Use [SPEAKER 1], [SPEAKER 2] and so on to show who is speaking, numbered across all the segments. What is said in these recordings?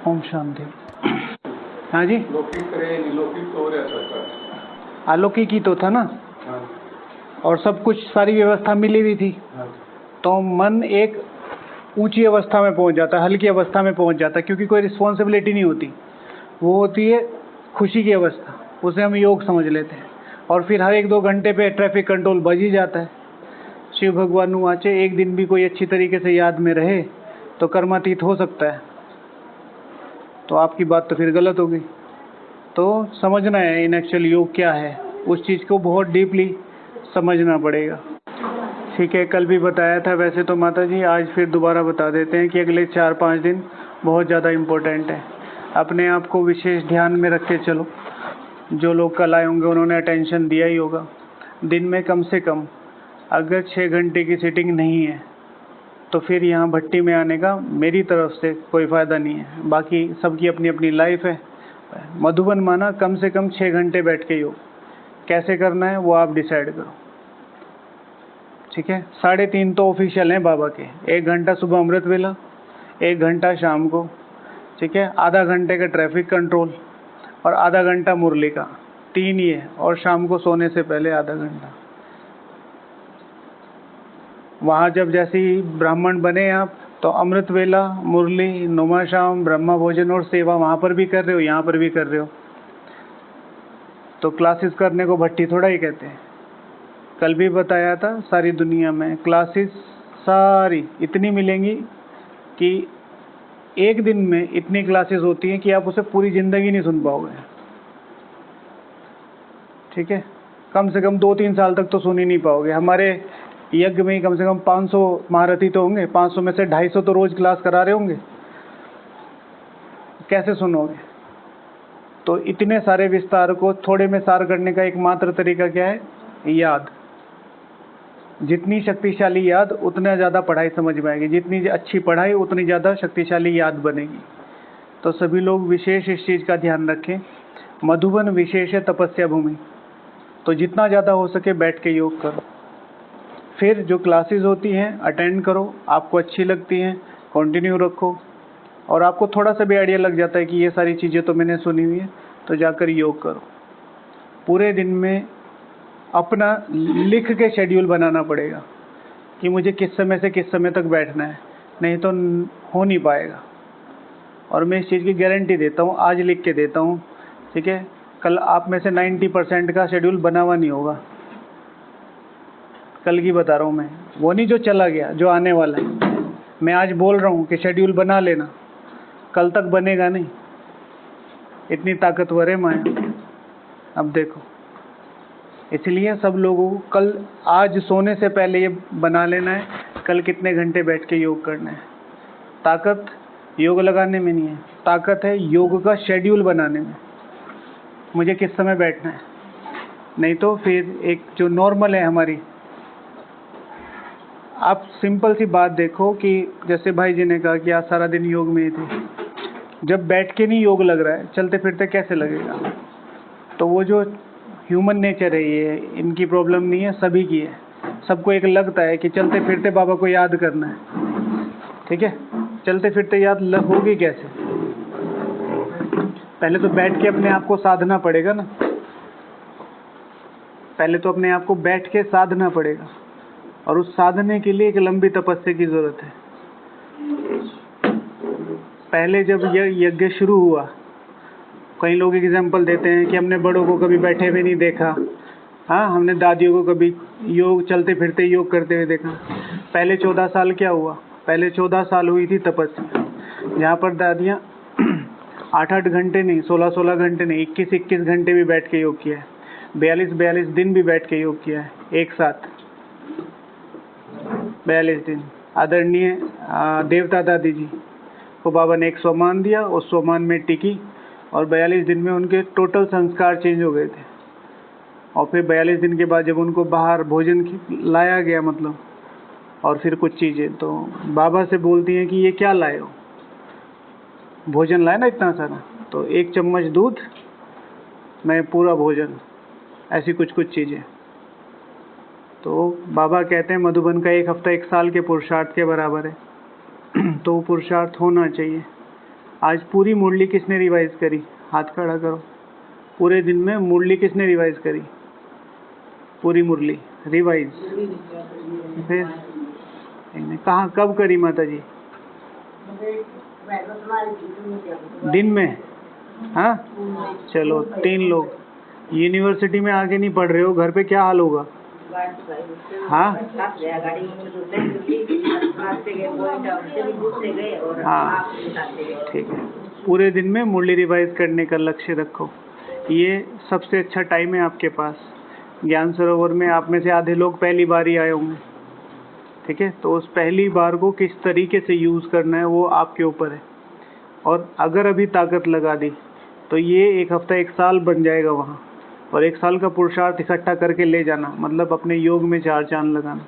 [SPEAKER 1] ओम शांति। हाँ जी,
[SPEAKER 2] लौकिक करे निलौकिक तो रहता था।
[SPEAKER 1] अलौकिक ही तो था ना,
[SPEAKER 2] हाँ
[SPEAKER 1] और सब कुछ सारी व्यवस्था मिली हुई थी।
[SPEAKER 2] हाँ
[SPEAKER 1] तो मन एक ऊंची अवस्था में पहुंच जाता है, हल्की अवस्था में पहुंच जाता है, क्योंकि कोई रिस्पॉन्सिबिलिटी नहीं होती। वो होती है खुशी की अवस्था, उसे हम योग समझ लेते हैं। और फिर हर 1-2 घंटे पे ट्रैफिक कंट्रोल बज ही जाता है। शिव भगवान वाचे एक दिन भी कोई अच्छी तरीके से याद में रहे तो कर्मातीत हो सकता है। तो आपकी बात तो फिर गलत होगी। तो समझना है इन एक्चुअल योग क्या है, उस चीज़ को बहुत डीपली समझना पड़ेगा। ठीक है, कल भी बताया था वैसे तो माता जी, आज फिर दोबारा बता देते हैं कि अगले 4-5 दिन बहुत ज़्यादा इम्पोर्टेंट है। अपने आप को विशेष ध्यान में रख के चलो। जो लोग कल आए होंगे उन्होंने अटेंशन दिया ही होगा। दिन में कम से कम अगर 6 घंटे की सीटिंग नहीं है तो फिर यहाँ भट्टी में आने का मेरी तरफ से कोई फ़ायदा नहीं है। बाकी सबकी अपनी अपनी लाइफ है। मधुबन माना कम से कम 6 घंटे बैठ के योग कैसे करना है वो आप डिसाइड करो। ठीक है, 3:30 तो ऑफिशियल हैं बाबा के। 1 घंटा सुबह अमृत वेला, 1 घंटा शाम को। ठीक है, आधा घंटे का ट्रैफिक कंट्रोल और आधा घंटा मुरली का, 3 ही है। और शाम को सोने से पहले आधा घंटा। वहाँ जब जैसे ही ब्राह्मण बने आप तो अमृत वेला, मुरली, नुमा शाम, ब्रह्मा भोजन और सेवा वहाँ पर भी कर रहे हो, यहाँ पर भी कर रहे हो। तो क्लासेस करने को भट्टी थोड़ा ही कहते हैं। कल भी बताया था, सारी दुनिया में क्लासेस सारी इतनी मिलेंगी कि एक दिन में इतनी क्लासेस होती हैं कि आप उसे पूरी ज़िंदगी नहीं सुन पाओगे। ठीक है, कम से कम 2-3 साल तक तो सुन ही नहीं पाओगे। हमारे यज्ञ में ही कम से कम 500 महारथी तो होंगे, 500 में से 250 तो रोज़ क्लास करा रहे होंगे। कैसे सुनोगे? तो इतने सारे विस्तार को थोड़े में सार करने का एकमात्र तरीका क्या है? याद। जितनी शक्तिशाली याद उतना ज़्यादा पढ़ाई समझ में आएगी। जितनी अच्छी पढ़ाई उतनी ज़्यादा शक्तिशाली याद बनेगी। तो सभी लोग विशेष इस चीज़ का ध्यान रखें। मधुबन विशेष है तपस्या भूमि, तो जितना ज़्यादा हो सके बैठ के योग करो। फिर जो क्लासेस होती हैं अटेंड करो, आपको अच्छी लगती हैं कंटिन्यू रखो। और आपको थोड़ा सा भी आइडिया लग जाता है कि ये सारी चीज़ें तो मैंने सुनी हुई है, तो जाकर योग करो। पूरे दिन में अपना लिख के शेड्यूल बनाना पड़ेगा कि मुझे किस समय से किस समय तक बैठना है, नहीं तो हो नहीं पाएगा। और मैं इस चीज़ की गारंटी देता हूँ, आज लिख के देता हूँ। ठीक है, कल आप में से 90% का शेड्यूल बना हुआ नहीं होगा। कल की बता रहा हूँ मैं, वो नहीं जो चला गया, जो आने वाला है। मैं आज बोल रहा हूँ कि शेड्यूल बना लेना, कल तक बनेगा नहीं। इतनी ताकतवर है माया। अब देखो, इसलिए सब लोगों को कल आज सोने से पहले ये बना लेना है, कल कितने घंटे बैठ के योग करना है। ताकत योग लगाने में नहीं है, ताकत है योग का शेड्यूल बनाने में। मुझे किस समय बैठना है, नहीं तो फिर एक जो नॉर्मल है हमारी। आप सिंपल सी बात देखो कि जैसे भाई जी ने कहा कि आज सारा दिन योग में ही थे। जब बैठ के नहीं योग लग रहा है, चलते फिरते कैसे लगेगा? तो वो जो ह्यूमन नेचर है, ये इनकी प्रॉब्लम नहीं है, सभी की है। सबको एक लगता है कि चलते फिरते बाबा को याद करना है। ठीक है, चलते फिरते याद होगी कैसे? पहले तो बैठ के अपने आप को साधना पड़ेगा ना। पहले तो अपने आप को बैठ के साधना पड़ेगा, और उस साधने के लिए एक लंबी तपस्या की ज़रूरत है। पहले जब यह यज्ञ शुरू हुआ, कई लोग एग्जाम्पल देते हैं कि हमने बड़ों को कभी बैठे हुए नहीं देखा। हाँ, हमने दादियों को कभी योग चलते फिरते योग करते हुए देखा। पहले 14 साल क्या हुआ? पहले 14 साल हुई थी तपस्या, जहाँ पर दादियाँ 8-8 घंटे नहीं, 16-16 घंटे नहीं, 21-21 घंटे भी बैठ के योग किया है। 42-42 दिन भी बैठ के योग किया है, एक साथ 42 दिन। आदरणीय देवता दादी जी को बाबा ने एक स्वमान दिया, उस स्वमान में टिकी, और 42 दिन में उनके टोटल संस्कार चेंज हो गए थे। और फिर 42 दिन के बाद जब उनको बाहर भोजन लाया गया, मतलब, और फिर कुछ चीज़ें, तो बाबा से बोलती हैं कि ये क्या लाए हो? भोजन लाए ना इतना सारा, तो 1 चम्मच दूध में पूरा भोजन, ऐसी कुछ कुछ चीज़ें। तो बाबा कहते हैं मधुबन का 1 हफ्ता 1 साल के पुरुषार्थ के बराबर है। तो वो पुरुषार्थ होना चाहिए। आज पूरी मुरली किसने रिवाइज करी? हाथ खड़ा करो। पूरे दिन में मुरली किसने रिवाइज करी? पूरी मुरली रिवाइज। फिर कहाँ कब करी माता जी? दिन में। हाँ चलो 3 लोग यूनिवर्सिटी में आके नहीं पढ़ रहे हो, घर पे क्या हाल होगा? हाँ हाँ ठीक है। पूरे दिन में मुरली रिवाइज करने का लक्ष्य रखो। ये सबसे अच्छा टाइम है आपके पास। ज्ञान सरोवर में आप में से आधे लोग पहली बार ही आए होंगे, ठीक है? तो उस पहली बार को किस तरीके से यूज़ करना है वो आपके ऊपर है। और अगर अभी ताकत लगा दी तो ये 1 हफ्ता 1 साल बन जाएगा वहाँ, और 1 साल का पुरुषार्थ इकट्ठा करके ले जाना, मतलब अपने योग में 4 चांद लगाना,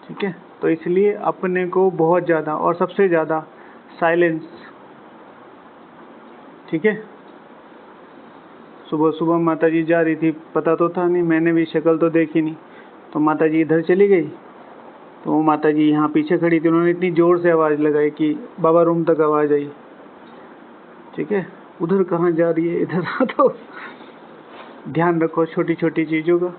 [SPEAKER 1] ठीक है? तो इसलिए अपने को बहुत ज़्यादा और सबसे ज़्यादा साइलेंस, ठीक है? सुबह सुबह माता जी जा रही थी, पता तो था नहीं, मैंने भी शक्ल तो देखी नहीं, तो माता जी इधर चली गई, तो वो माता जी यहाँ पीछे खड़ी थी, उन्होंने इतनी ज़ोर से आवाज़ लगाई कि बाबा रूम तक आवाज़ आई, ठीक है? उधर कहाँ जा रही है, इधर आ। तो ध्यान रखो छोटी छोटी चीज़ों का।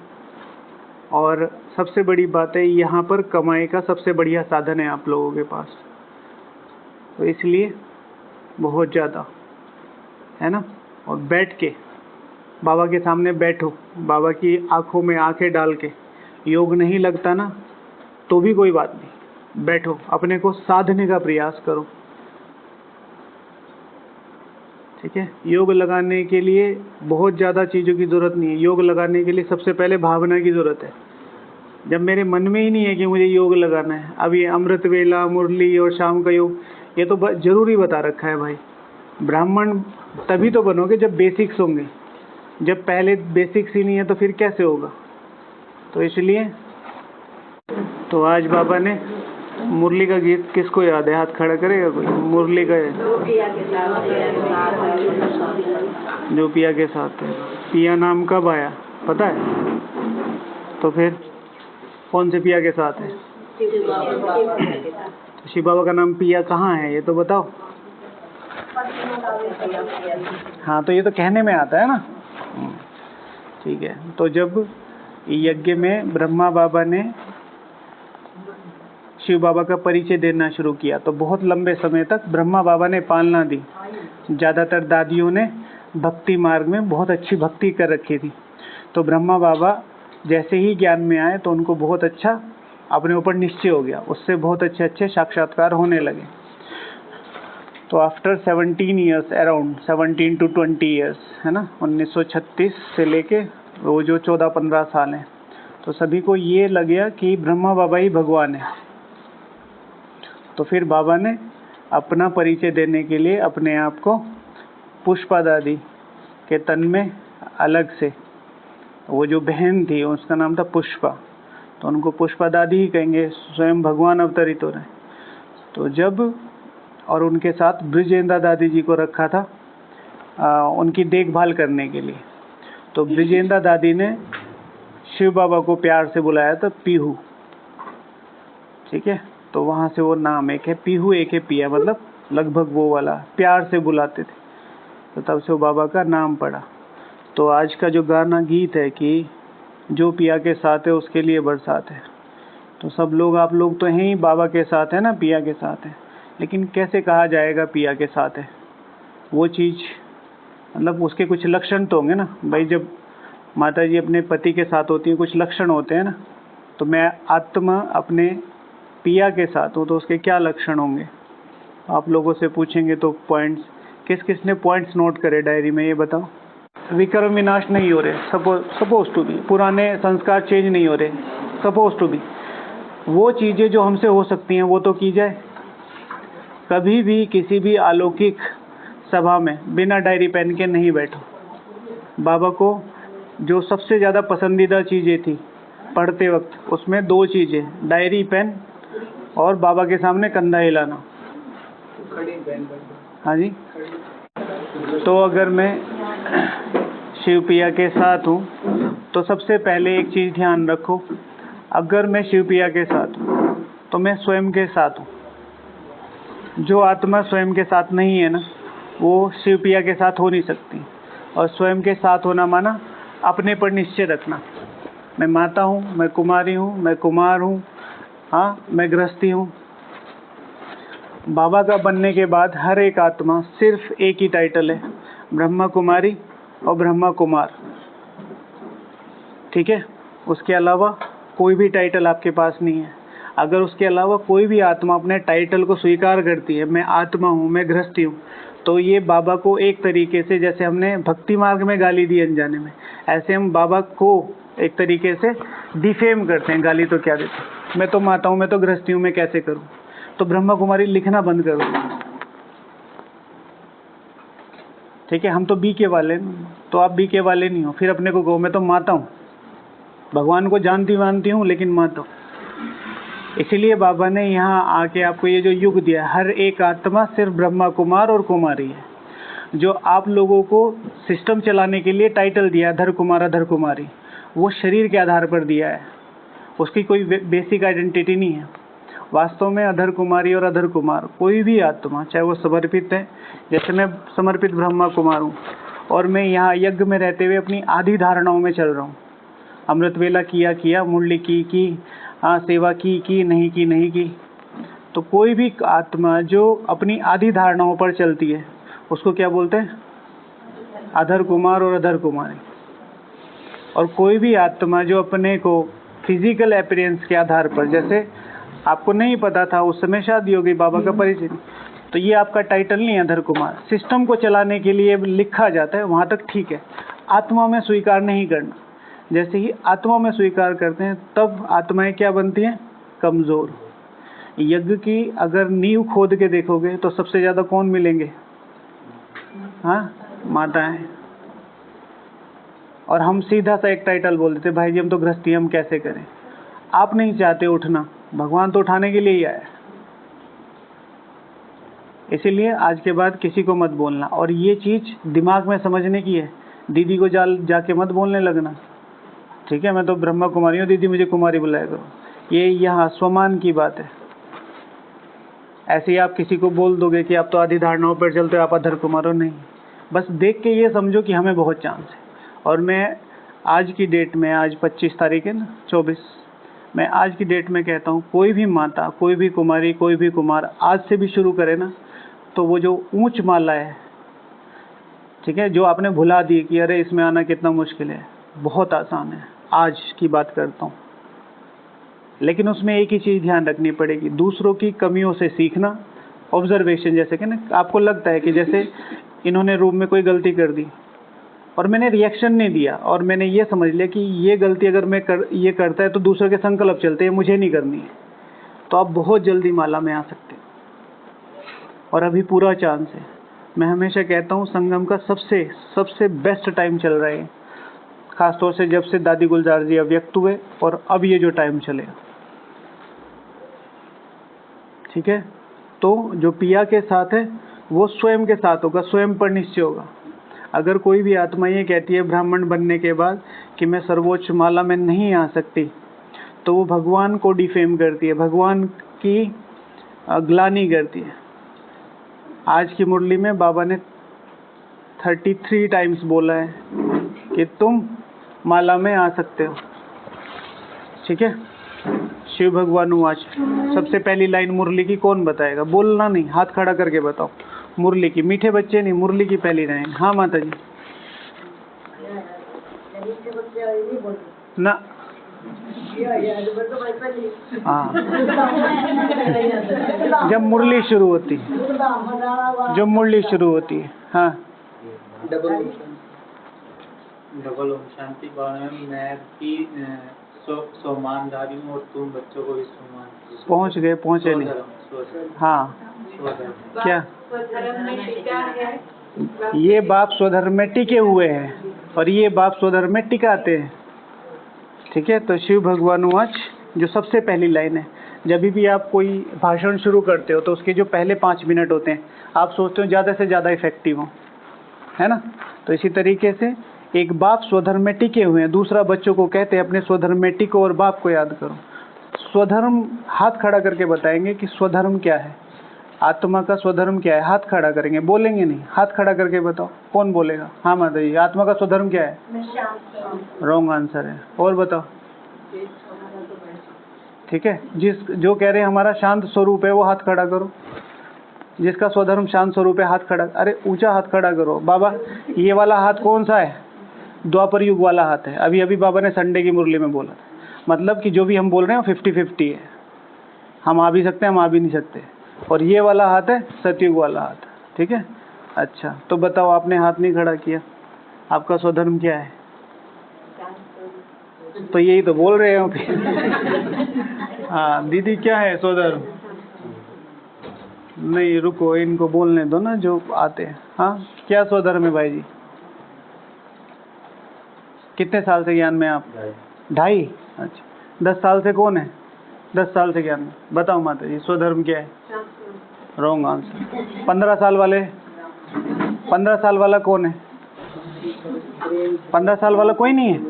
[SPEAKER 1] और सबसे बड़ी बात है, यहाँ पर कमाई का सबसे बढ़िया साधन है आप लोगों के पास, तो इसलिए बहुत ज़्यादा, है ना? और बैठ के बाबा के सामने बैठो, बाबा की आंखों में आंखें डाल के। योग नहीं लगता ना तो भी कोई बात नहीं, बैठो, अपने को साधने का प्रयास करो, ठीक है? योग लगाने के लिए बहुत ज़्यादा चीज़ों की ज़रूरत नहीं है। योग लगाने के लिए सबसे पहले भावना की ज़रूरत है। जब मेरे मन में ही नहीं है कि मुझे योग लगाना है, अब ये अमृत वेला, मुरली और शाम का योग, ये तो ज़रूरी बता रखा है भाई। ब्राह्मण तभी तो बनोगे जब बेसिक्स होंगे, जब पहले बेसिक्स ही नहीं है तो फिर कैसे होगा? तो इसलिए तो आज बाबा ने मुरली का गीत किसको याद है? हाथ खड़ा करेगा कोई? मुरली का है जो पिया के साथ है। पिया नाम कब आया पता है? तो फिर कौन से पिया के साथ है? तो शिव बाबा का नाम पिया कहाँ है ये तो बताओ। हाँ तो ये तो कहने में आता है ना, ठीक है? तो जब यज्ञ में ब्रह्मा बाबा ने शिव बाबा का परिचय देना शुरू किया तो बहुत लंबे समय तक ब्रह्मा बाबा ने पालना दी। ज़्यादातर दादियों ने भक्ति मार्ग में बहुत अच्छी भक्ति कर रखी थी, तो ब्रह्मा बाबा जैसे ही ज्ञान में आए तो उनको बहुत अच्छा अपने ऊपर निश्चय हो गया, उससे बहुत अच्छे अच्छे साक्षात्कार होने लगे। तो after 17 years, around 17 to 20 years, है ना, 1936 से लेके वो जो 14-15 साल हैं, तो सभी को ये लगे कि ब्रह्मा बाबा ही भगवान है। तो फिर बाबा ने अपना परिचय देने के लिए अपने आप को पुष्पा दादी के तन में अलग से, वो जो बहन थी उसका नाम था पुष्पा, तो उनको पुष्पा दादी ही कहेंगे, स्वयं भगवान अवतरित हो रहे हैं। तो जब और उनके साथ ब्रिजेंद्र दादी जी को रखा था उनकी देखभाल करने के लिए, तो ब्रिजेंद्र दादी ने शिव बाबा को प्यार से बुलाया था पीहू, ठीक है? तो वहाँ से वो नाम, एक है पीहू एक है पिया, मतलब लगभग वो वाला प्यार से बुलाते थे, तो तब से वो बाबा का नाम पड़ा। तो आज का जो गाना गीत है कि जो पिया के साथ है उसके लिए बरसात है, तो सब लोग आप लोग तो हैं ही बाबा के साथ है ना, पिया के साथ है, लेकिन कैसे कहा जाएगा पिया के साथ है? वो चीज़ मतलब उसके कुछ लक्षण तो होंगे ना भाई। जब माता जी अपने पति के साथ होती हैं कुछ लक्षण होते हैं ना, तो मैं आत्मा अपने पिया के साथ हूँ तो उसके क्या लक्षण होंगे? आप लोगों से पूछेंगे तो पॉइंट्स, किस किस ने पॉइंट्स नोट करे डायरी में, ये बताओ। विक्रम विनाश नहीं हो रहे, सपोज टू बी, पुराने संस्कार चेंज नहीं हो रहे, सपोज टू बी। वो चीज़ें जो हमसे हो सकती हैं वो तो की जाए। कभी भी किसी भी अलौकिक सभा में बिना डायरी पेन के नहीं बैठो। बाबा को जो सबसे ज़्यादा पसंदीदा चीज़ें थी पढ़ते वक्त, उसमें 2 चीज़ें, डायरी पेन और बाबा के सामने कंधा हिलाना। हाँ जी। तो अगर मैं शिव पिया के साथ हूँ तो सबसे पहले एक चीज़ ध्यान रखो, अगर मैं शिव पिया के साथ हूँ तो मैं स्वयं के साथ हूँ। जो आत्मा स्वयं के साथ नहीं है ना, वो शिव पिया के साथ हो नहीं सकती। और स्वयं के साथ होना माना अपने पर निश्चय रखना, मैं माता हूँ, मैं कुमारी हूँ, मैं कुमार हूँ, हाँ मैं गृहस्थी हूँ। बाबा का बनने के बाद हर एक आत्मा सिर्फ एक ही टाइटल है, ब्रह्मा कुमारी और ब्रह्मा कुमार, ठीक है। उसके अलावा कोई भी टाइटल आपके पास नहीं है। अगर उसके अलावा कोई भी आत्मा अपने टाइटल को स्वीकार करती है, मैं आत्मा हूँ, मैं गृहस्थी हूँ, तो ये बाबा को एक तरीके से, जैसे हमने भक्ति मार्ग में गाली दी अनजाने में, ऐसे हम बाबा को एक तरीके से डिफेम करते हैं। गाली तो क्या देते हैं, मैं तो माता हूँ, मैं तो गृहस्थी हूँ, मैं कैसे करूँ। तो ब्रह्मा कुमारी लिखना बंद करो, ठीक है। हम तो बी के वाले, तो आप बी के वाले नहीं हो, फिर अपने को कहो मैं तो माता हूँ, भगवान को जानती मानती हूँ लेकिन माता हूँ। इसीलिए बाबा ने यहाँ आके आपको ये जो युग दिया, हर एक आत्मा सिर्फ ब्रह्मा कुमार और कुमारी है। जो आप लोगों को सिस्टम चलाने के लिए टाइटल दिया अधर कुमार अधर कुमारी, वो शरीर के आधार पर दिया है, उसकी कोई बेसिक आइडेंटिटी नहीं है। वास्तव में अधर कुमारी और अधर कुमार कोई भी आत्मा, चाहे वो समर्पित है, जैसे मैं समर्पित ब्रह्मा कुमार हूँ और मैं यहाँ यज्ञ में रहते हुए अपनी आधी धारणाओं में चल रहा हूँ। अमृत वेला किया, मुरली की, हाँ सेवा की नहीं की। तो कोई भी आत्मा जो अपनी आधी धारणाओं पर चलती है उसको क्या बोलते हैं, अधर कुमार और अधर कुमारी। और कोई भी आत्मा जो अपने को फिजिकल अपीयरेंस के आधार पर, जैसे आपको नहीं पता था उस समय शादी हो गई, बाबा का परिचय, तो ये आपका टाइटल नहीं है अधर कुमार। सिस्टम को चलाने के लिए लिखा जाता है, वहाँ तक ठीक है। आत्मा में स्वीकार नहीं करना। जैसे ही आत्मा में स्वीकार करते हैं तब आत्माएं क्या बनती हैं, कमज़ोर। यज्ञ की अगर नींव खोद के देखोगे तो सबसे ज़्यादा कौन मिलेंगे, हाँ माताएं। और हम सीधा सा एक टाइटल बोल देते, भाई जी हम तो गृहस्थी, हम कैसे करें। आप नहीं चाहते उठना, भगवान तो उठाने के लिए ही आया। इसीलिए आज के बाद किसी को मत बोलना, और ये चीज़ दिमाग में समझने की है। दीदी को जाके मत बोलने लगना, ठीक है। मैं तो ब्रह्मा कुमारी हूँ, दीदी मुझे कुमारी बुलाया करो, ये यहाँ स्वमान की बात है। ऐसे ही आप किसी को बोल दोगे कि आप तो आधी धारणाओं पर चलते हो, आप अधर कुमार हो, नहीं। बस देख के ये समझो कि हमें बहुत चांस है। और मैं आज की डेट में, आज 25 तारीख है ना, 24, मैं आज की डेट में कहता हूँ कोई भी माता, कोई भी कुमारी, कोई भी कुमार आज से भी शुरू करे ना, तो वो जो ऊंच माला है, ठीक है, जो आपने भुला दी कि अरे इसमें आना कितना मुश्किल है, बहुत आसान है, आज की बात करता हूँ। लेकिन उसमें एक ही चीज़ ध्यान रखनी पड़ेगी, दूसरों की कमियों से सीखना, ऑब्जर्वेशन। जैसे कि ना आपको लगता है कि जैसे इन्होंने रूम में कोई गलती कर दी और मैंने रिएक्शन नहीं दिया, और मैंने ये समझ लिया कि ये गलती अगर ये करता है तो दूसरे के संकल्प चलते हैं, मुझे नहीं करनी है, तो आप बहुत जल्दी माला में आ सकते हो। और अभी पूरा चांस है। मैं हमेशा कहता हूँ संगम का सबसे बेस्ट टाइम चल रहा है, खासतौर से जब से दादी गुलजार जी अव्यक्त हुए और अब ये जो टाइम चलेगा, ठीक है। तो जो पिया के साथ है वो स्वयं के साथ होगा, स्वयं पर निश्चय होगा। अगर कोई भी आत्मा ये कहती है ब्राह्मण बनने के बाद कि मैं सर्वोच्च माला में नहीं आ सकती, तो वो भगवान को डिफेम करती है, भगवान की ग्लानि करती है। आज की मुरली में बाबा ने 33 टाइम्स बोला है कि तुम माला में आ सकते हो, ठीक है। शिव भगवान उवाच, सबसे पहली लाइन मुरली की कौन बताएगा, बोलना नहीं, हाथ खड़ा करके बताओ। मुरली की, मीठे बच्चे नहीं, मुरली की पहली लाइन। हाँ माता जी ना, हाँ जब मुरली शुरू होती है, जब मुरली शुरू होती है, हाँ
[SPEAKER 3] डबल ओम शांति पावन। मैं भी सोमानधारी हूँ और तुम बच्चों को भी सोमान।
[SPEAKER 1] पहुँचे नहीं, हाँ क्या ये बाप स्वधर्म में टिके हुए हैं और ये बाप स्वधर्म में टिकाते हैं, ठीक है। तो शिव भगवान वाच जो सबसे पहली लाइन है, जब भी आप कोई भाषण शुरू करते हो तो उसके जो पहले 5 मिनट होते हैं आप सोचते हो ज़्यादा से ज़्यादा इफेक्टिव हो, है ना। तो इसी तरीके से एक बाप स्वधर्म में टिके हुए हैं, दूसरा बच्चों को कहते हैं अपने स्वधर्म में टिको और बाप को याद करो। स्वधर्म हाथ खड़ा करके बताएंगे कि स्वधर्म क्या है। आत्मा का स्वधर्म क्या है? हाथ खड़ा करेंगे, बोलेंगे नहीं, हाथ खड़ा करके बताओ, कौन बोलेगा? हाँ माता जी, आत्मा का स्वधर्म क्या है? रॉन्ग आंसर है। और बताओ। ठीक है, जो कह रहे हैं हमारा शांत स्वरूप है वो हाथ खड़ा करो। जिसका स्वधर्म शांत स्वरूप है हाथ खड़ा, अरे ऊंचा हाथ खड़ा करो। बाबा ये वाला हाथ कौन सा है? द्वापर युग वाला हाथ है। अभी अभी बाबा ने संडे की मुरली में बोला था। मतलब कि जो भी हम बोल रहे हैं 50-50 है, हम आ भी सकते हैं, हम आ भी नहीं सकते। और ये वाला हाथ है सतयुग वाला हाथ। ठीक है, अच्छा तो बताओ, आपने हाथ नहीं खड़ा किया, आपका स्वधर्म क्या है? तो यही तो बोल रहे हो फिर। हाँ दीदी, क्या है स्वधर्म? नहीं रुको, इनको बोलने दो ना जो आते हैं। हाँ क्या स्वधर्म है भाई जी? कितने साल से ज्ञान में आप? 2.5। अच्छा 10 साल से कौन है? 10 साल से ज्ञान में। बताओ माता जी, स्वधर्म क्या है? Wrong answer. 15 साल वाले? 15 साल वाला कौन है? 15 साल वाला कोई नहीं है?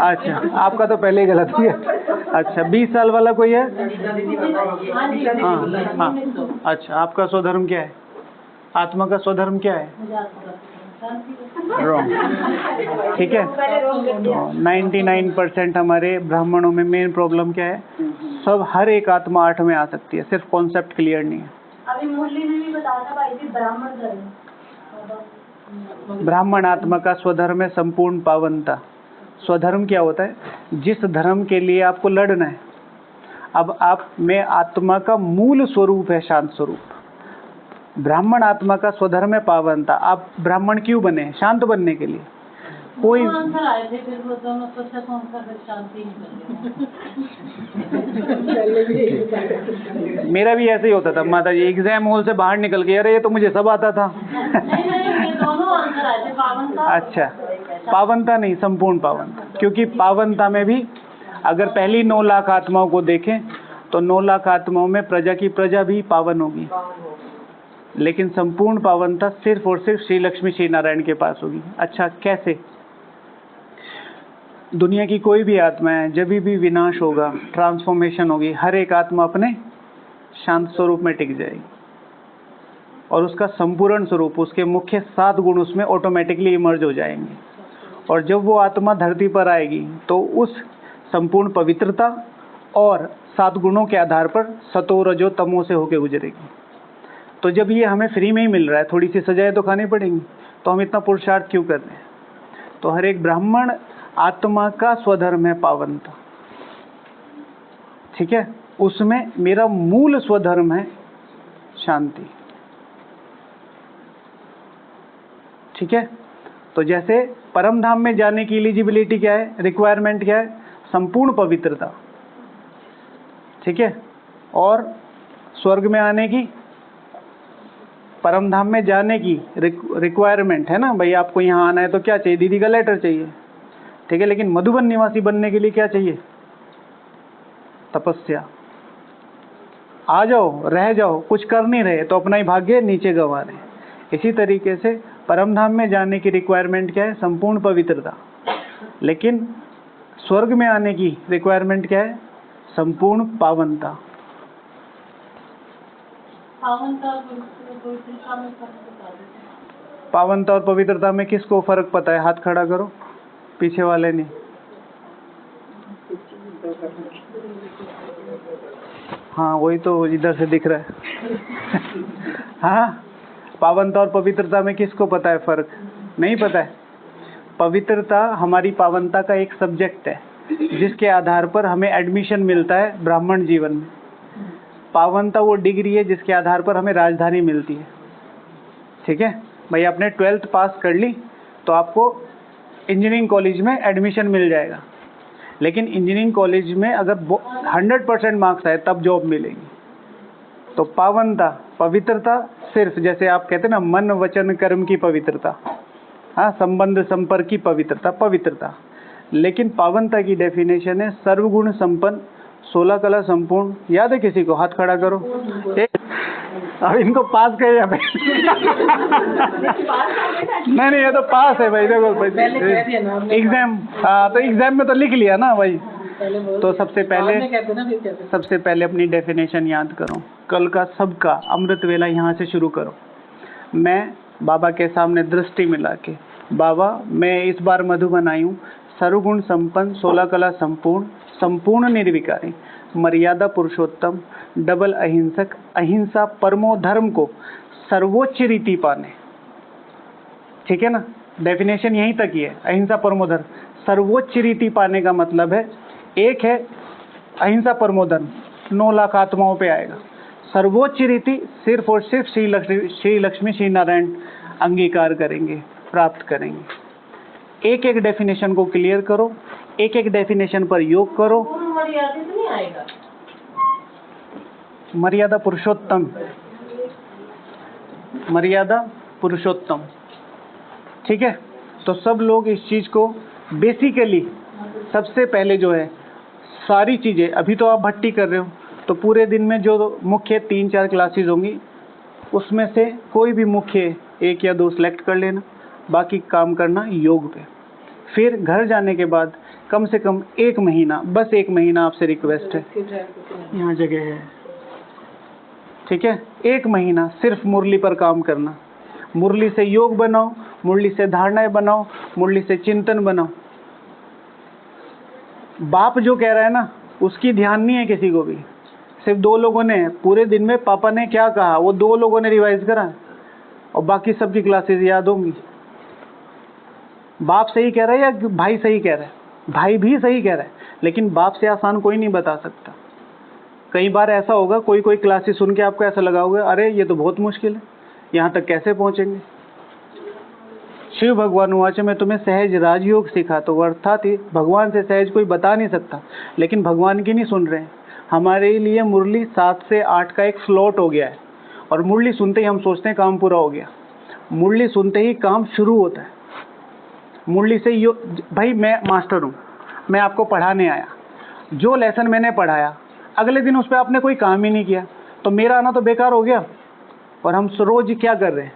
[SPEAKER 1] अच्छा आपका तो पहले ही गलत हो गया। अच्छा 20 साल वाला कोई है? हाँ हाँ। अच्छा आपका स्वधर्म क्या है? आत्मा का स्वधर्म क्या है? रॉन्ग। ठीक है, तो 99% हमारे ब्राह्मणों में मेन प्रॉब्लम क्या है? सब हर एक आत्मा 8 में आ सकती है, सिर्फ कॉन्सेप्ट क्लियर नहीं है।
[SPEAKER 4] अभी मुरली ने भी बताया था भाई जी, ब्राह्मण धर्म।
[SPEAKER 1] ब्राह्मण आत्मा का स्वधर्म है संपूर्ण पावनता। स्वधर्म क्या होता है? जिस धर्म के लिए आपको लड़ना है। अब आप में आत्मा का मूल स्वरूप है शांत स्वरूप। ब्राह्मण आत्मा का स्वधर्म है पावनता। आप ब्राह्मण क्यों बने? शांत बनने के लिए। कोई
[SPEAKER 4] आंसर आए थे फिर वो दोनों तो अच्छा कौन सा फिर शांति नहीं।
[SPEAKER 1] मेरा भी ऐसे ही होता था माता जी, एग्जाम हॉल से बाहर निकल के अरे ये तो मुझे सब आता था।
[SPEAKER 4] नहीं, दोनों आंसर आए थे, पावनता।
[SPEAKER 1] अच्छा पावनता नहीं, संपूर्ण पावनता। क्योंकि पावनता में भी अगर पहली 9 लाख आत्माओं को देखें तो 9 लाख आत्माओं में प्रजा की प्रजा भी पावन होगी, लेकिन संपूर्ण पावनता सिर्फ और सिर्फ श्री लक्ष्मी श्री नारायण के पास होगी। अच्छा कैसे? दुनिया की कोई भी आत्मा है, जब भी विनाश होगा, ट्रांसफॉर्मेशन होगी, हर एक आत्मा अपने शांत स्वरूप में टिक जाएगी और उसका संपूर्ण स्वरूप, उसके मुख्य 7 गुण उसमें ऑटोमेटिकली इमर्ज हो जाएंगे। और जब वो आत्मा धरती पर आएगी तो उस संपूर्ण पवित्रता और 7 गुणों के आधार पर सतो रजो तमो से होके गुजरेगी। तो जब ये हमें फ्री में ही मिल रहा है, थोड़ी सी सजाएं तो खानी पड़ेंगी, तो हम इतना पुरुषार्थ क्यों कर रहे हैं? तो हर एक ब्राह्मण आत्मा का स्वधर्म है पावनता। ठीक है, उसमें मेरा मूल स्वधर्म है शांति। ठीक है, तो जैसे परम धाम में जाने की एलिजिबिलिटी क्या है, रिक्वायरमेंट क्या है? संपूर्ण पवित्रता। ठीक है, और स्वर्ग में आने की, परम धाम में जाने की रिक्वायरमेंट है ना भाई, आपको यहाँ आना है तो क्या चाहिए? दीदी का लेटर चाहिए। ठीक है, लेकिन मधुबन निवासी बनने के लिए क्या चाहिए? तपस्या। आ जाओ, रह जाओ, कुछ कर नहीं रहे तो अपना ही भाग्य नीचे गंवा रहे। इसी तरीके से परम धाम में जाने की रिक्वायरमेंट क्या है? संपूर्ण पवित्रता। लेकिन स्वर्ग में आने की रिक्वायरमेंट क्या है? संपूर्ण पावनता। पावनता और पवित्रता में किसको फर्क पता है? हाथ खड़ा करो, पीछे वाले नहीं। हाँ वही तो इधर से दिख रहा है। हाँ, पावनता और पवित्रता में किसको पता है फर्क? नहीं पता है। पवित्रता हमारी पावनता का एक सब्जेक्ट है जिसके आधार पर हमें एडमिशन मिलता है ब्राह्मण जीवन में। पावनता वो डिग्री है जिसके आधार पर हमें राजधानी मिलती है। ठीक है भाई, आपने 12th पास कर ली तो आपको इंजीनियरिंग कॉलेज में एडमिशन मिल जाएगा, लेकिन इंजीनियरिंग कॉलेज में अगर 100% मार्क्स आए तब जॉब मिलेगी। तो पावनता, पवित्रता सिर्फ जैसे आप कहते हैं ना मन वचन कर्म की पवित्रता, हाँ, संबंध संपर्क की पवित्रता, पवित्रता। लेकिन पावनता की डेफिनेशन है सर्वगुण संपन्न, 16 कला संपूर्ण। याद है किसी को? हाथ खड़ा करो। अब इनको पास कहे या नहीं, ये तो पास है भाई। देखो एग्जाम, हाँ तो एग्जाम में तो लिख लिया ना भाई, तो सबसे पहले अपनी डेफिनेशन याद करो। कल का सबका अमृत वेला यहाँ से शुरू करो। मैं बाबा के सामने दृष्टि मिला के, बाबा मैं इस बार मधुबन आई हूँ, सर्वगुण संपन्न, 16 कला संपूर्ण, संपूर्ण निर्विकारी, मर्यादा पुरुषोत्तम, डबल अहिंसक, अहिंसा परमो धर्म को सर्वोच्च रीति पाने। ठीक है ना, डेफिनेशन यहीं तक ही है, अहिंसा परमो धर्म। सर्वोच्च रीति पाने का मतलब है, एक है अहिंसा परमो धर्म, 9 लाख आत्माओं पे आएगा। सर्वोच्च रीति सिर्फ और सिर्फ श्री लक्ष्मी श्री नारायण अंगीकार करेंगे, प्राप्त करेंगे। एक एक डेफिनेशन को क्लियर करो, एक एक डेफिनेशन पर योग करो।
[SPEAKER 4] मर्यादित नहीं आएगा,
[SPEAKER 1] मर्यादा पुरुषोत्तम, मर्यादा पुरुषोत्तम। ठीक है, तो सब लोग इस चीज को बेसिकली सबसे पहले जो है सारी चीजें, अभी तो आप भट्टी कर रहे हो, तो पूरे दिन में जो मुख्य 3-4 क्लासेस होंगी उसमें से कोई भी मुख्य 1 या 2 सेलेक्ट कर लेना, बाकी काम करना योग पे। फिर घर जाने के बाद कम से कम 1 महीना, बस 1 महीना आपसे रिक्वेस्ट है, यहाँ जगह है, ठीक है, 1 महीना सिर्फ मुरली पर काम करना। मुरली से योग बनाओ, मुरली से धारणाएं बनाओ, मुरली से चिंतन बनाओ। बाप जो कह रहा है ना, उसकी ध्यान नहीं है किसी को भी। सिर्फ 2 लोगों ने पूरे दिन में पापा ने क्या कहा वो 2 लोगों ने रिवाइज करा, और बाकी सबकी क्लासेस याद होंगी। बाप सही कह रहा है या भाई सही कह रहा है? भाई भी सही कह रहा है, लेकिन बाप से आसान कोई नहीं बता सकता। कई बार ऐसा होगा, कोई क्लासेस सुन के आपको ऐसा लगा होगा, अरे ये तो बहुत मुश्किल है, यहाँ तक कैसे पहुँचेंगे। शिव भगवान वाच में तुम्हें सहज राजयोग सिखा, तो अर्थात भगवान से सहज कोई बता नहीं सकता, लेकिन भगवान की नहीं सुन रहे हैं। हमारे लिए मुरली 7 से 8 का एक स्लॉट हो गया है, और मुरली सुनते ही हम सोचते हैं काम पूरा हो गया। मुरली सुनते ही काम शुरू होता है। मुरली से भाई मैं मास्टर हूँ, मैं आपको पढ़ाने आया, जो लेसन मैंने पढ़ाया अगले दिन उस पर आपने कोई काम ही नहीं किया, तो मेरा आना तो बेकार हो गया। और हम रोज क्या कर रहे हैं,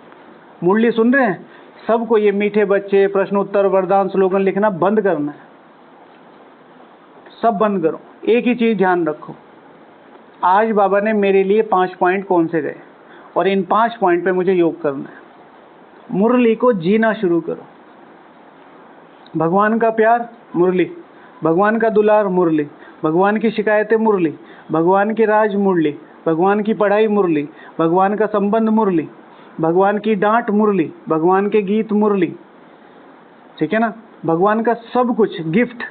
[SPEAKER 1] मुरली सुन रहे हैं। सबको ये मीठे बच्चे, प्रश्न उत्तर, वरदान, स्लोगन लिखना बंद करना है, सब बंद करो। एक ही चीज ध्यान रखो, आज बाबा ने मेरे लिए 5 पॉइंट कौन से गए, और इन 5 पॉइंट पे मुझे योग करना है। मुरली को जीना शुरू करो। भगवान का प्यार मुरली, भगवान का दुलार मुरली, भगवान की शिकायतें मुरली, भगवान की राज मुरली, भगवान की पढ़ाई मुरली, भगवान का संबंध मुरली, भगवान की डांट मुरली, भगवान के गीत मुरली। ठीक है ना, भगवान का सब कुछ गिफ्ट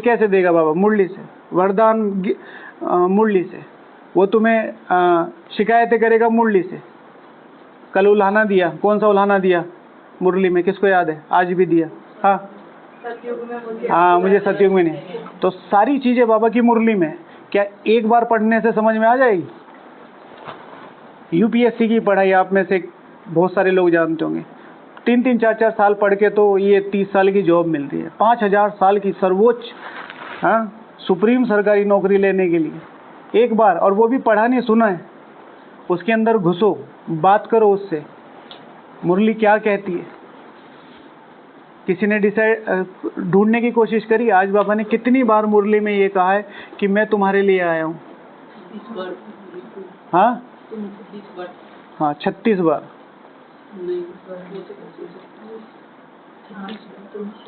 [SPEAKER 1] कैसे देगा बाबा? मुरली से। वरदान मुरली से। वो तुम्हें शिकायतें करेगा मुरली से। कल उल्हाना दिया, कौन सा उल्हाना दिया मुरली में, किसको याद है? आज भी दिया, हाँ मुझे सतयुग में नहीं। तो सारी चीजें बाबा की मुरली में। क्या एक बार पढ़ने से समझ में आ जाएगी? यूपीएससी की पढ़ाई आप में से बहुत सारे लोग जानते होंगे, 3-3, 4-4 साल पढ़ के तो ये 30 साल की जॉब मिलती है। 5000 साल की सर्वोच्च सुप्रीम सरकारी नौकरी लेने के लिए एक बार, और वो भी पढ़ा नहीं सुना है, उसके अंदर घुसो, बात करो उससे, मुरली क्या कहती है। किसी ने ढूंढने की कोशिश करी, आज बाबा ने कितनी बार मुरली में ये कहा है कि मैं तुम्हारे लिए आया हूँ? हाँ 36 बार,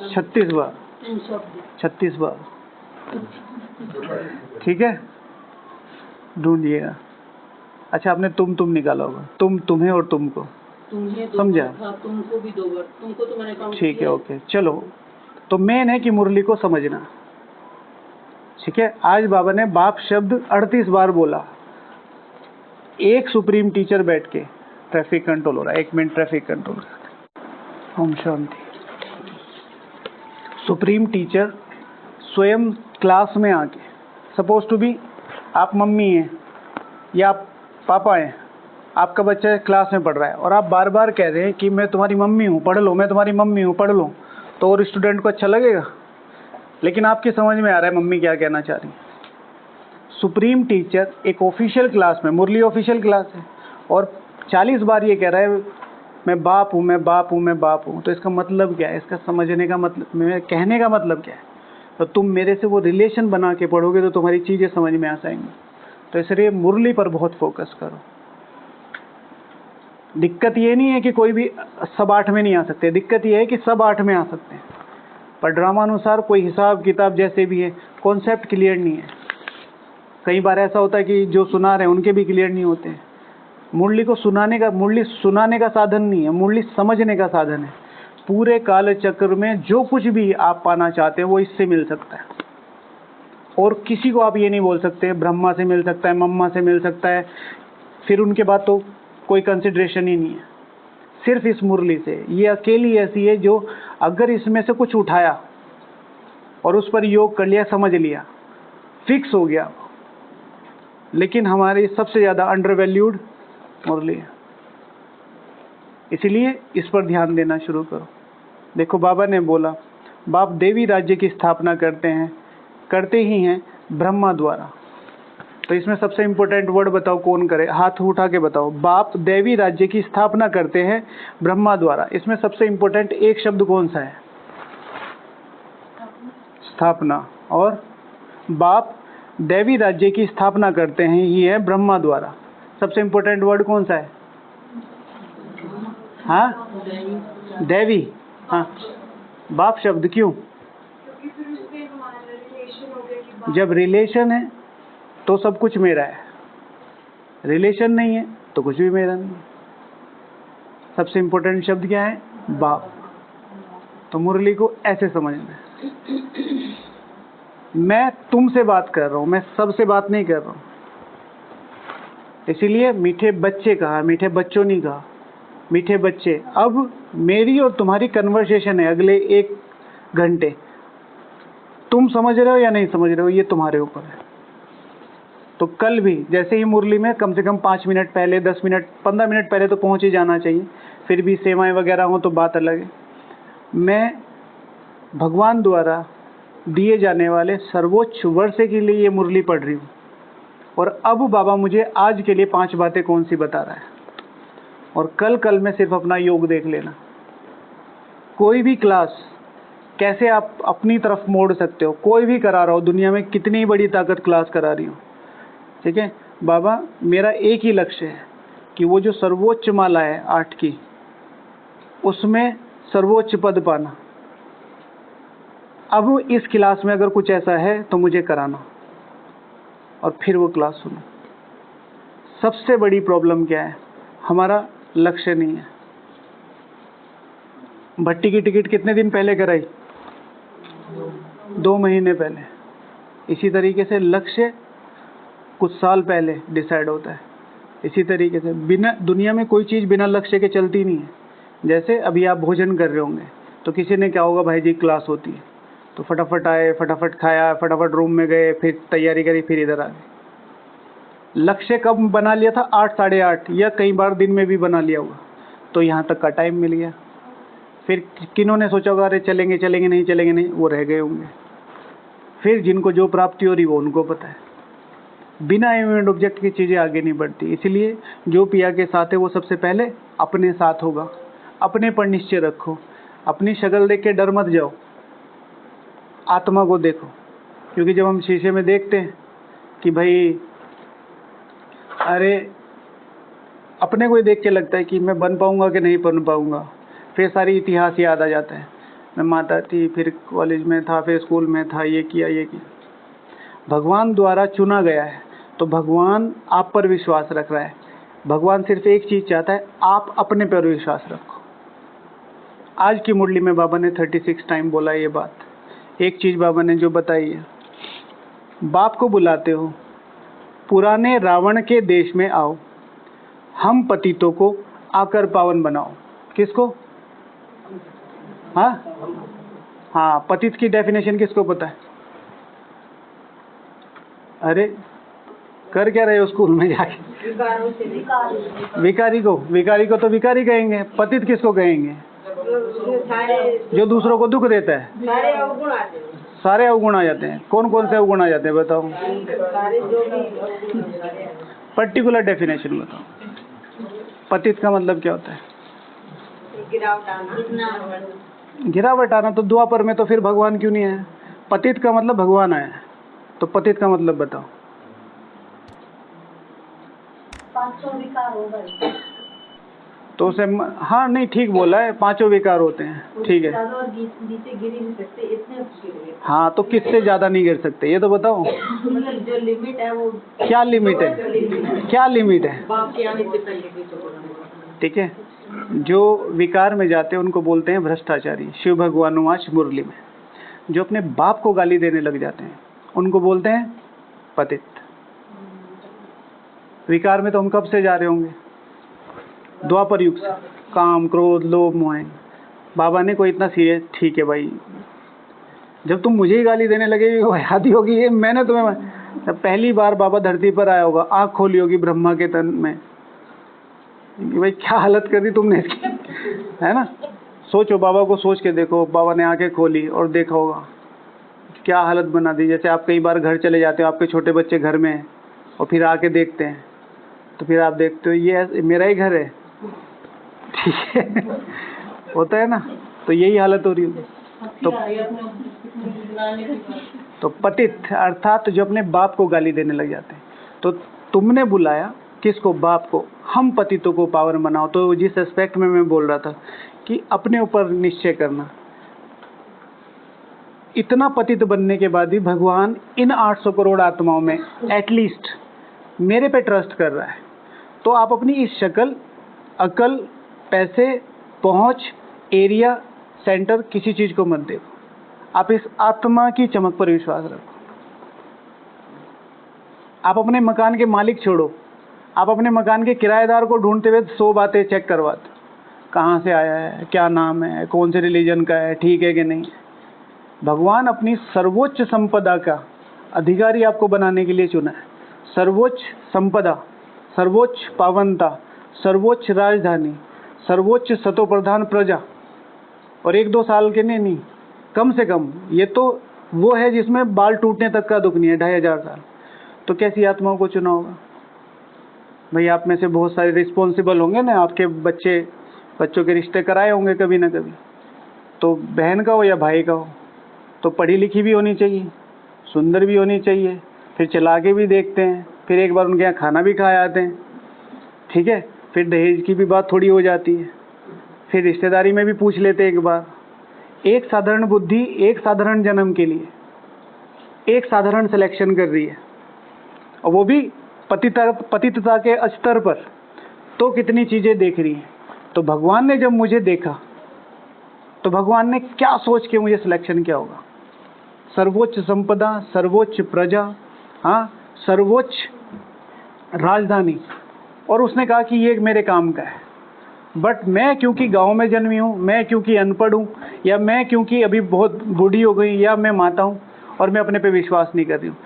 [SPEAKER 1] 36 बार। ठीक है, ढूंढिएगा। अच्छा आपने तुम निकाला होगा, तुम्हें और तुमको, समझा?
[SPEAKER 4] तुमको भी 2 बार, तुमको तो मैंने काउंट
[SPEAKER 1] ठीक है, ओके चलो। तो मेन है कि मुरली को समझना। ठीक है, आज बाबा ने बाप शब्द 38 बार बोला। एक सुप्रीम टीचर बैठ के, ट्रैफिक कंट्रोल हो रहा है, 1 minute traffic control. Om Shanti. Supreme teacher स्वयं क्लास में आके, सपोज टू बी आप मम्मी हैं या आप पापा हैं, आपका बच्चा क्लास में पढ़ रहा है और आप बार बार कह रहे हैं कि मैं तुम्हारी मम्मी हूँ पढ़ लो, मैं तुम्हारी मम्मी हूँ पढ़ लो, तो और स्टूडेंट को अच्छा लगेगा? लेकिन आपकी समझ में आ रहा है मम्मी क्या कहना चाह रही है। सुप्रीम टीचर एक ऑफिशियल क्लास में, मुरली ऑफिशियल क्लास है, और 40 बार ये कह रहा है मैं बाप हूँ, मैं बाप हूँ, मैं बाप हूँ। तो इसका मतलब क्या है? इसका समझने का मतलब, मैं कहने का मतलब क्या है? तो तुम मेरे से वो रिलेशन बना के पढ़ोगे तो तुम्हारी चीज़ें समझ में आ जाएंगी। तो इसलिए मुरली पर बहुत फोकस करो। दिक्कत ये नहीं है कि कोई भी सब 8 में नहीं आ सकते, दिक्कत ये है कि सब 8 में आ सकते हैं, पर ड्रामानुसार कोई हिसाब किताब जैसे भी है, कॉन्सेप्ट क्लियर नहीं है। कई बार ऐसा होता है कि जो सुना रहे हैं उनके भी क्लियर नहीं होते हैं। मुरली सुनाने का साधन नहीं है, मुरली समझने का साधन है। पूरे काल चक्र में जो कुछ भी आप पाना चाहते हैं वो इससे मिल सकता है, और किसी को आप ये नहीं बोल सकते ब्रह्मा से मिल सकता है, मम्मा से मिल सकता है, फिर उनके बाद तो कोई कंसिडरेशन ही नहीं है। सिर्फ इस मुरली से, ये अकेली ऐसी है जो अगर इसमें से कुछ उठाया और उस पर योग कर लिया, समझ लिया, फिक्स हो गया। लेकिन हमारी सबसे ज़्यादा अंडरवैल्यूड मुरली है, इसलिए इस पर ध्यान देना शुरू करो। देखो बाबा ने बोला बाप देवी राज्य की स्थापना करते ही हैं ब्रह्मा द्वारा। तो इसमें सबसे इम्पोर्टेंट वर्ड बताओ कौन करे, हाथ उठा के बताओ। बाप देवी राज्य की स्थापना करते हैं ब्रह्मा द्वारा। इसमें सबसे इम्पोर्टेंट एक शब्द कौन सा है? स्थापना। और बाप देवी राज्य की स्थापना करते हैं ही है ब्रह्मा द्वारा। सबसे इम्पोर्टेंट वर्ड कौन सा है? हाँ, देवी। हाँ, बाप शब्द क्यों? जब रिलेशन है तो सब कुछ मेरा है, रिलेशन नहीं है तो कुछ भी मेरा नहीं है। सबसे इम्पोर्टेंट शब्द क्या है? बाप। तो मुरली को ऐसे समझना है। मैं तुमसे बात कर रहा हूँ, मैं सबसे बात नहीं कर रहा हूँ। इसीलिए मीठे बच्चे कहा, मीठे बच्चों नहीं कहा, मीठे बच्चे। अब मेरी और तुम्हारी कन्वर्सेशन है अगले 1 घंटे। तुम समझ रहे हो या नहीं समझ रहे हो, ये तुम्हारे ऊपर है। तो कल भी जैसे ही मुरली में कम से कम 5 मिनट पहले, 10 मिनट, 15 मिनट पहले तो पहुंच ही जाना चाहिए। फिर भी सेवाएं वगैरह हो तो बात अलग है। मैं भगवान द्वारा दिए जाने वाले सर्वोच्च वर्षे के लिए ये मुरली पढ़ रही हूँ, और अब बाबा मुझे आज के लिए 5 बातें कौन सी बता रहा है, और कल में सिर्फ अपना योग देख लेना। कोई भी क्लास कैसे आप अपनी तरफ मोड़ सकते हो, कोई भी करा रहा हो, दुनिया में कितनी बड़ी ताकत क्लास करा रही हो, ठीक है। बाबा मेरा एक ही लक्ष्य है कि वो जो सर्वोच्च माला है 8 की, उसमें सर्वोच्च पद पाना। अब इस क्लास में अगर कुछ ऐसा है तो मुझे कराना, और फिर वो क्लास सुनो। सबसे बड़ी प्रॉब्लम क्या है? हमारा लक्ष्य नहीं है। भट्टी की टिकट कितने दिन पहले कराई? 2 महीने पहले। इसी तरीके से लक्ष्य कुछ साल पहले डिसाइड होता है। इसी तरीके से बिना दुनिया में कोई चीज़ बिना लक्ष्य के चलती नहीं है। जैसे अभी आप भोजन कर रहे होंगे तो किसी ने क्या होगा, भाई जी क्लास होती है, तो फटाफट आए, फटाफट खाया, फटाफट रूम में गए, फिर तैयारी करी, फिर इधर आ गए। लक्ष्य कब बना लिया था? 8, साढ़े 8, या कई बार दिन में भी बना लिया होगा, तो यहाँ तक का टाइम मिल गया। फिर किन्होंने सोचा होगा अरे चलेंगे नहीं, वो रह गए होंगे। फिर जिनको जो प्राप्ति हो रही वो उनको पता है। बिना एम एंड ऑब्जेक्ट की चीज़ें आगे नहीं बढ़ती। इसलिए जो पिया के साथ है वो सबसे पहले अपने साथ होगा। अपने पर निश्चय रखो। अपनी शक्ल देख के डर मत जाओ, आत्मा को देखो। क्योंकि जब हम शीशे में देखते हैं कि भाई अरे अपने को ही देख के लगता है कि मैं बन पाऊंगा कि नहीं बन पाऊंगा, फिर सारी इतिहास याद आ जाता है। मैं माता थी, फिर कॉलेज में था, फिर स्कूल में था, ये किया। भगवान द्वारा चुना गया है तो भगवान आप पर विश्वास रख रहा है। भगवान सिर्फ एक चीज़ चाहता है, आप अपने पर विश्वास रखो। आज की मुरली में बाबा ने 36 टाइम बोला ये बात। एक चीज़ बाबा ने जो बताई है, बाप को बुलाते हो, पुराने रावण के देश में आओ, हम पतितों को आकर पावन बनाओ। किसको? हाँ, पतित की डेफिनेशन किसको पता है? अरे कर क्या रहे हो स्कूल में जाके? विकारी को तो विकारी कहेंगे। पतित किसको कहेंगे? जो दूसरों को दुख देता है। सारे अवगुण आ जाते हैं। कौन कौन से अवगुण आ जाते हैं बताओ? पर्टिकुलर डेफिनेशन बताओ। पतित का मतलब क्या होता है? गिरावट आना। तो द्वापर में तो फिर भगवान क्यों नहीं है? पतित का मतलब भगवान आया है, तो पतित का मतलब बताओ।
[SPEAKER 4] 500 विकार होगा ही।
[SPEAKER 1] तो उसे हाँ नहीं ठीक बोला है, 5 विकार होते हैं, ठीक है।
[SPEAKER 4] ज्यादा और नीचे गिर ही नहीं सकते, इतने गिर गए।
[SPEAKER 1] हाँ तो किससे ज्यादा नहीं गिर सकते ये तो बताओ।
[SPEAKER 4] मतलब जो लिमिट है वो
[SPEAKER 1] क्या लिमिट है, क्या लिमिट है?
[SPEAKER 4] बाप के आने से पहले की तो
[SPEAKER 1] ठीक है, जो विकार में जाते हैं उनको बोलते हैं भ्रष्टाचारी। शिव भगवान उवाच मुरली में, जो अपने बाप को गाली देने लग जाते हैं उनको बोलते हैं पतित। विकार में तो हम कब से जा रहे होंगे? द्वापर युग से। काम क्रोध लोभ मोह। बाबा ने कोई इतना सीरियस, ठीक है भाई, जब तुम मुझे ही गाली देने लगे याद ही होगी ये मैंने तुम्हें, जब पहली बार बाबा धरती पर आया होगा, आंख खोली होगी ब्रह्मा के तन में, भाई क्या हालत कर दी तुमने इसकी, है ना? सोचो, बाबा को सोच के देखो, बाबा ने आंखें खोली और देखा होगा क्या हालत बना दी। जैसे आप कई बार घर चले जाते हो, आपके छोटे बच्चे घर में हैं और फिर आके देखते हैं, तो फिर आप देखते हो ये मेरा ही घर है, ठीक है, होता है ना? तो यही हालत हो रही है। तो पतित अर्थात जो अपने बाप को गाली देने लग जाते हैं। तो तुमने बुलाया किसको? बाप को। हम पतितों को पावन बनाओ। तो जिस एस्पेक्ट में मैं बोल रहा था कि अपने ऊपर निश्चय करना, इतना पतित बनने के बाद भी भगवान इन 800 करोड़ आत्माओं में एटलीस्ट मेरे पे ट्रस्ट कर रहा है। तो आप अपनी इस शक्ल, अकल, पैसे, पहुंच, एरिया, सेंटर, किसी चीज को मत देखो। आप इस आत्मा की चमक पर विश्वास रखो। आप अपने मकान के मालिक छोड़ो, आप अपने मकान के किराएदार को ढूंढते हुए 100 बातें चेक करवाते, कहाँ से आया है, क्या नाम है, कौन से रिलीजन का है, ठीक है कि नहीं। भगवान अपनी सर्वोच्च संपदा का अधिकारी आपको बनाने के लिए चुना है। सर्वोच्च संपदा, सर्वोच्च पावनता, सर्वोच्च राजधानी, सर्वोच्च सतोप्रधान प्रजा, और 1-2 साल के नहीं, कम से कम ये तो वो है जिसमें बाल टूटने तक का दुख नहीं है, 2500 साल। तो कैसी आत्माओं को चुना होगा भाई? आप में से बहुत सारे रिस्पॉन्सिबल होंगे ना, आपके बच्चों के रिश्ते कराए होंगे कभी ना कभी, तो बहन का हो या भाई का हो, तो पढ़ी लिखी भी होनी चाहिए, सुंदर भी होनी चाहिए, फिर चला के भी देखते हैं, फिर एक बार उनके यहाँ खाना भी खा आते हैं, ठीक है, फिर दहेज की भी बात थोड़ी हो जाती है, फिर रिश्तेदारी में भी पूछ लेते एक बार। एक साधारण बुद्धि एक साधारण जन्म के लिए एक साधारण सिलेक्शन कर रही है, और वो भी पतितता के स्तर पर, तो कितनी चीजें देख रही है। तो भगवान ने जब मुझे देखा तो भगवान ने क्या सोच के मुझे सिलेक्शन किया होगा? सर्वोच्च संपदा, सर्वोच्च प्रजा, हाँ, सर्वोच्च राजधानी, और उसने कहा कि ये मेरे काम का है। बट मैं क्योंकि गांव में जन्मी हूँ, मैं क्योंकि अनपढ़ हूँ, या मैं क्योंकि अभी बहुत बूढ़ी हो गई, या मैं माता हूँ और मैं अपने पे विश्वास नहीं कर रही हूँ,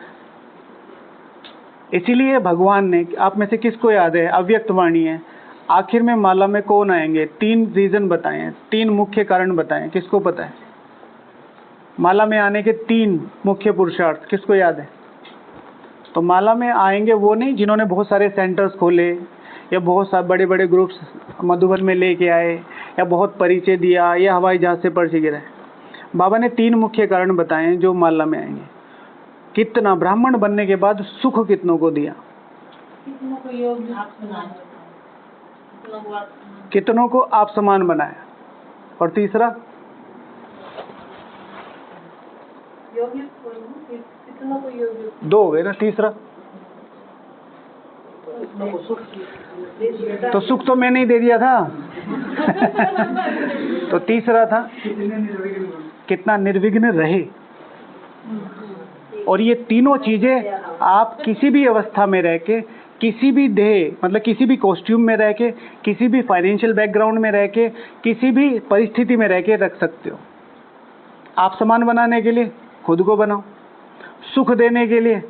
[SPEAKER 1] इसीलिए भगवान ने, आप में से किसको याद है, अव्यक्त वाणी है, आखिर में माला में कौन आएंगे? 3 रीजन बताए हैं, 3 मुख्य कारण बताए हैं। किसको पता है माला में आने के 3 मुख्य पुरुषार्थ? किसको याद है? तो माला में आएंगे वो नहीं जिन्होंने बहुत सारे सेंटर्स खोले, या बहुत सारे बड़े बड़े ग्रुप्स मधुबन में लेके आए, या बहुत परिचय दिया, या हवाई जहाज से पर्ची गिराए। बाबा ने 3 मुख्य कारण बताए हैं जो माला में आएंगे। कितना ब्राह्मण बनने के बाद सुख कितनों को दिया? कितनों को आप समान बनाया? और तीसरा, दो हो गए ना, तीसरा तो सुख तो मैंने ही दे दिया था। तो तीसरा था कितना निर्विघ्न रहे। और ये तीनों चीजें आप किसी भी अवस्था में रह के, किसी भी देह, मतलब किसी भी कॉस्ट्यूम में रह के, किसी भी फाइनेंशियल बैकग्राउंड में रह के, किसी भी परिस्थिति में रह के रख सकते हो। आप समान बनाने के लिए खुद को बनाओ, सुख देने के लिए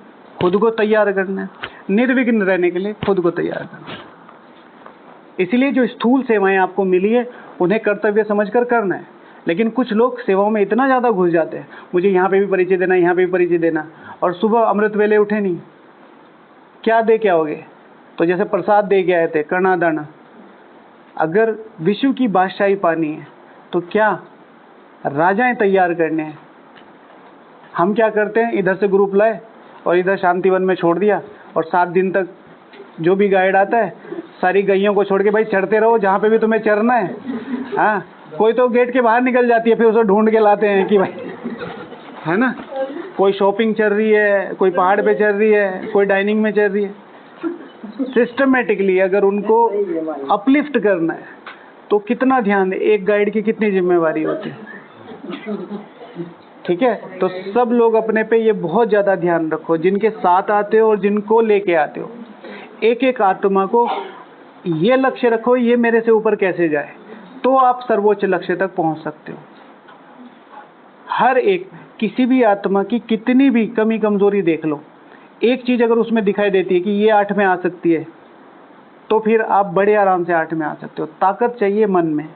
[SPEAKER 1] खुद को तैयार करना है, निर्विघ्न रहने के लिए खुद को तैयार करना है। इसलिए जो स्थूल सेवाएं आपको मिली है उन्हें कर्तव्य समझकर करना है। लेकिन कुछ लोग सेवाओं में इतना ज़्यादा घुस जाते हैं, मुझे यहाँ पे भी परिचय देना, यहाँ पे भी परिचय देना, और सुबह अमृत वेले उठे नहीं, क्या दे के आओगे? तो जैसे प्रसाद दे के आए थे, कर्णा दाना। अगर विश्व की बादशाही पानी है तो क्या राजाएं तैयार करने हैं? हम क्या करते हैं, इधर से ग्रुप लाए और इधर शांतिवन में छोड़ दिया, और 7 दिन तक जो भी गाइड आता है सारी गैयों को छोड़ के भाई चढ़ते रहो जहाँ पे भी तुम्हें चरना है। हाँ, कोई तो गेट के बाहर निकल जाती है, फिर उसे ढूंढ के लाते हैं कि भाई, है ना, कोई शॉपिंग चल रही है, कोई पहाड़ पे चल रही है, कोई डाइनिंग में चल रही है। सिस्टमेटिकली अगर उनको अपलिफ्ट करना है तो कितना ध्यान दे, एक गाइड की कितनी जिम्मेवारी होती है। ठीक है, तो सब लोग अपने पे ये बहुत ज़्यादा ध्यान रखो, जिनके साथ आते हो और जिनको लेके आते हो, एक एक आत्मा को ये लक्ष्य रखो, ये मेरे से ऊपर कैसे जाए, तो आप सर्वोच्च लक्ष्य तक पहुंच सकते हो। हर एक, किसी भी आत्मा की कितनी भी कमी कमजोरी देख लो, एक चीज अगर उसमें दिखाई देती है कि ये 8 में आ सकती है, तो फिर आप बड़े आराम से 8 में आ सकते हो। ताकत चाहिए मन में।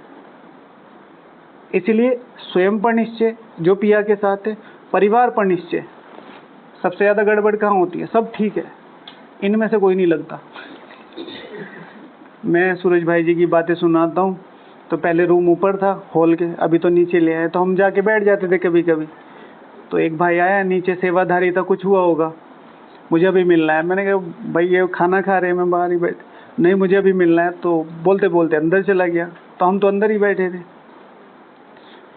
[SPEAKER 1] इसलिए स्वयं पर निश्चय जो पिया के साथ है, परिवार पर निश्चय। सबसे ज्यादा गड़बड़ कहाँ होती है? सब ठीक है, इनमें से कोई नहीं लगता। मैं सूरज भाई जी की बातें सुनाता हूँ, तो पहले रूम ऊपर था हॉल के, अभी तो नीचे ले आए, तो हम जाके बैठ जाते थे कभी कभी। तो एक भाई आया नीचे, सेवाधारी था, कुछ हुआ होगा, मुझे अभी मिलना है। मैंने कहा भाई ये खाना खा रहे हैं, मैं बाहर ही बैठ, नहीं मुझे अभी मिलना है। तो बोलते बोलते अंदर चला गया, तो हम तो अंदर ही बैठे थे।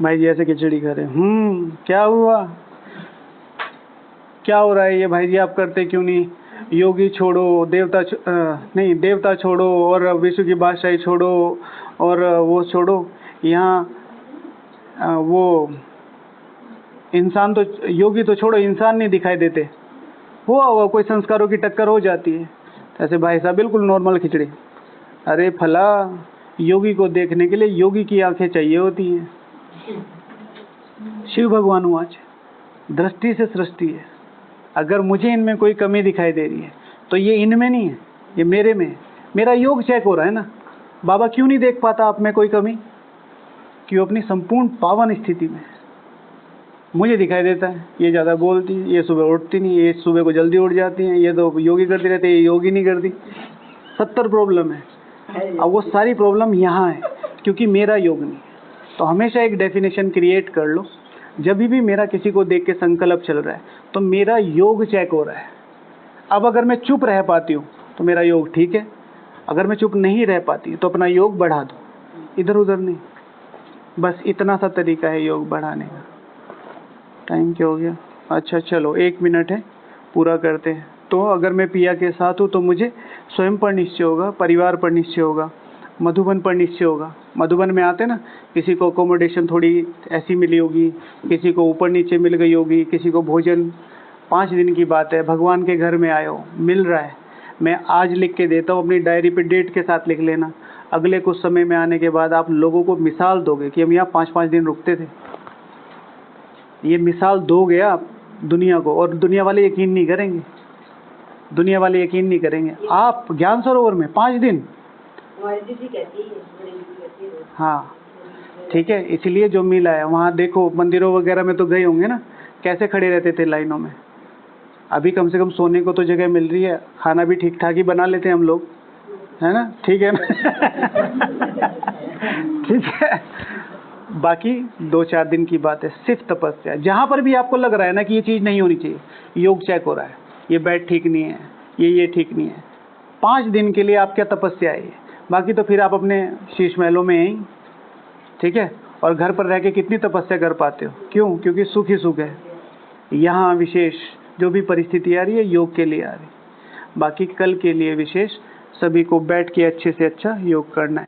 [SPEAKER 1] भाई जी ऐसे खिचड़ी खा रहे, क्या हुआ, क्या हो रहा है ये भाई जी, आप करते क्यों नहीं? योगी छोड़ो, नहीं देवता छोड़ो, और विश्व की बादशाही छोड़ो, और वो छोड़ो, यहाँ वो इंसान तो, योगी तो छोड़ो, इंसान नहीं दिखाई देते। हुआ कोई संस्कारों की टक्कर हो जाती है। ऐसे भाई साहब बिल्कुल नॉर्मल खिचड़ी। अरे फला, योगी को देखने के लिए योगी की आंखें चाहिए होती हैं। शिव भगवान आज दृष्टि से सृष्टि है। अगर मुझे इनमें कोई कमी दिखाई दे रही है तो ये इनमें नहीं है, ये मेरे में है। मेरा योग चेक हो रहा है ना। बाबा क्यों नहीं देख पाता आप में कोई कमी? क्यों? अपनी संपूर्ण पावन स्थिति में मुझे दिखाई देता है, ये ज़्यादा बोलती है, ये सुबह उठती नहीं, ये सुबह को जल्दी उठ जाती हैं, ये तो योगी करती रहती है, ये योगी नहीं करती। 70 प्रॉब्लम है। अब वो सारी प्रॉब्लम यहाँ है क्योंकि मेरा योग नहीं है। तो हमेशा एक डेफिनेशन क्रिएट कर लो, जब भी मेरा किसी को देख के संकल्प चल रहा है तो मेरा योग चेक हो रहा है। अब अगर मैं चुप रह पाती हूँ तो मेरा योग ठीक है, अगर मैं चुप नहीं रह पाती तो अपना योग बढ़ा दो, इधर उधर नहीं। बस इतना सा तरीका है योग बढ़ाने का। टाइम क्या हो गया? अच्छा चलो 1 मिनट है, पूरा करते हैं। तो अगर मैं पिया के साथ हूँ तो मुझे स्वयं पर निश्चय होगा, परिवार पर निश्चय होगा, मधुबन पर निश्चय होगा। मधुबन में आते ना, किसी को अकोमोडेशन थोड़ी ऐसी मिली होगी, किसी को ऊपर नीचे मिल गई होगी, किसी को भोजन, 5 दिन की बात है, भगवान के घर में आए हो, मिल रहा है। मैं आज लिख के देता हूँ, अपनी डायरी पे डेट के साथ लिख लेना। अगले कुछ समय में आने के बाद आप लोगों को मिसाल दोगे कि हम यहाँ 5-5 दिन रुकते थे। ये मिसाल दोगे आप दुनिया को, और दुनिया वाले यकीन नहीं करेंगे, दुनिया वाले यकीन नहीं करेंगे। आप ज्ञान सरोवर में 5 दिन, हाँ ठीक है। इसलिए जो मिला है वहाँ देखो, मंदिरों वगैरह में तो गए होंगे ना, कैसे खड़े रहते थे लाइनों में। अभी कम से कम सोने को तो जगह मिल रही है, खाना भी ठीक ठाक ही बना लेते हैं हम लोग, है ना? ठीक है ना? ठीक है। बाकी 2-4 दिन की बात है, सिर्फ तपस्या। जहाँ पर भी आपको लग रहा है ना कि ये चीज़ नहीं होनी चाहिए, योग चेक हो रहा है, ये बेड ठीक नहीं है, ये ठीक नहीं है, 5 दिन के लिए आप क्या तपस्या है। बाकी तो फिर आप अपने शीश महलों में ही, ठीक है। और घर पर रह के कितनी तपस्या कर पाते हो? क्यों? क्योंकि सुख ही सुख है। यहाँ विशेष जो भी परिस्थिति आ रही है योग के लिए आ रही है। बाकी कल के लिए विशेष सभी को बैठ के अच्छे से अच्छा योग करना है।